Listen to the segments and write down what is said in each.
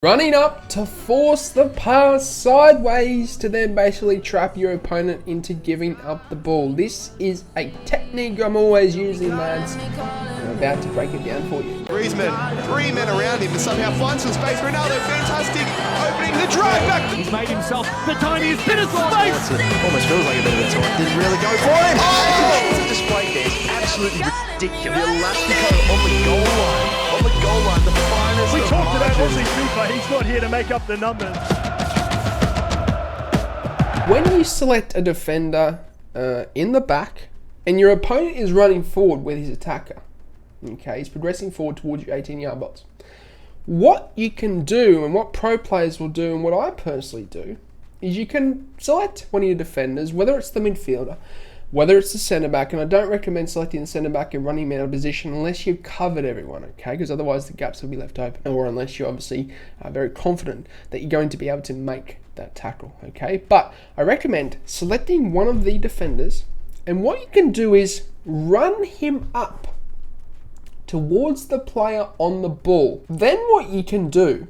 Running up to force the pass sideways to then basically trap your opponent into giving up the ball. This is a technique I'm always using, lads. I'm about to break it down for you. Griezmann, 3 men around him to somehow find some space. Ronaldo, fantastic, opening the drive back. He's made himself the tiniest bit of space. Almost feels like a bit of a taunt. Didn't really go for it. Oh! The display there is absolutely ridiculous. The Elastico on the goal line. On the goal line, the finest. We talked about Aussie FIFA. He's not here to make up the numbers. When you select a defender in the back and your opponent is running forward with his attacker, okay, he's progressing forward towards your 18-yard box. What you can do, and what pro players will do, and what I personally do, is you can select one of your defenders, whether it's the midfielder, whether it's the centre back, and I don't recommend selecting the centre back and running him out of position unless you've covered everyone, okay? Because otherwise the gaps will be left open, or unless you're obviously very confident that you're going to be able to make that tackle, okay? But I recommend selecting one of the defenders, and what you can do is run him up towards the player on the ball. Then what you can do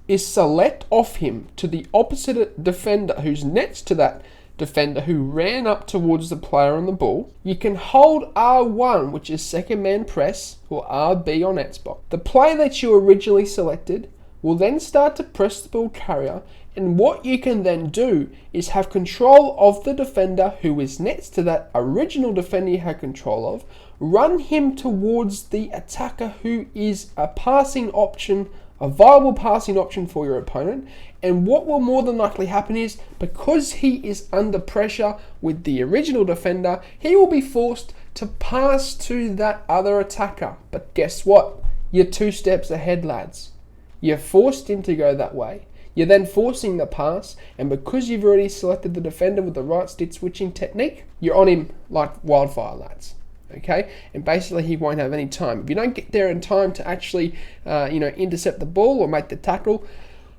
is select off him to the opposite defender who's next to that defender who ran up towards the player on the ball. You can hold R1, which is second man press, or RB on Xbox. The player that you originally selected will then start to press the ball carrier, and what you can then do is have control of the defender who is next to that original defender you had control of, run him towards the attacker who is a passing option, a viable passing option for your opponent. And what will more than likely happen is, because he is under pressure with the original defender, he will be forced to pass to that other attacker. But guess what? You're 2 steps ahead, lads. You're forced him to go that way. You're then forcing the pass, and because you've already selected the defender with the right stick switching technique, you're on him like wildfire, lads. Okay, and basically he won't have any time. If you don't get there in time to actually, intercept the ball or make the tackle,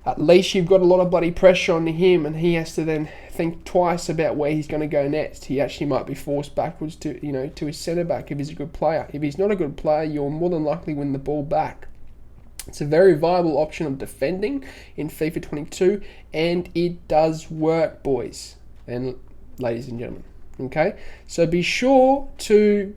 at least you've got a lot of bloody pressure on him, and he has to then think twice about where he's going to go next. He actually might be forced backwards to his centre back if he's a good player. If he's not a good player, you'll more than likely win the ball back. It's a very viable option of defending in FIFA 22, and it does work, boys and ladies and gentlemen. Okay, so be sure to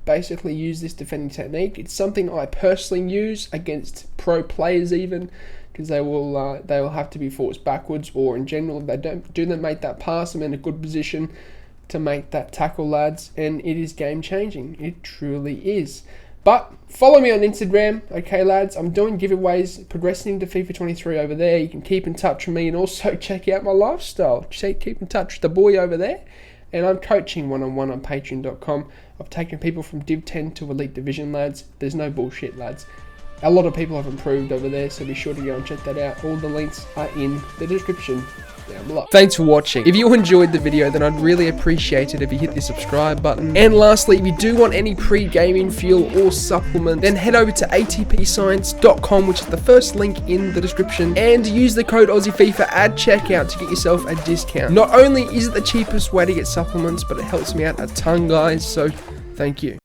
basically use this defending technique. It's something I personally use against pro players, even because they will have to be forced backwards, or in general if they don't make that pass, I'm in a good position to make that tackle, lads, and it is game changing. It truly is. But follow me on Instagram, okay, lads? I'm doing giveaways, progressing into FIFA 23 over there. You can keep in touch with me, and also check out my lifestyle. Keep in touch with the boy over there. And I'm coaching one-on-one on patreon.com. I've taken people from Div 10 to Elite Division, lads. There's no bullshit, lads. A lot of people have improved over there, so be sure to go and check that out. All the links are in the description down below. Thanks for watching. If you enjoyed the video, then I'd really appreciate it if you hit the subscribe button. And lastly, if you do want any pre-gaming fuel or supplement, then head over to atpscience.com, which is the first link in the description, and use the code AussieFIFA at checkout to get yourself a discount. Not only is it the cheapest way to get supplements, but it helps me out a ton, guys, so thank you.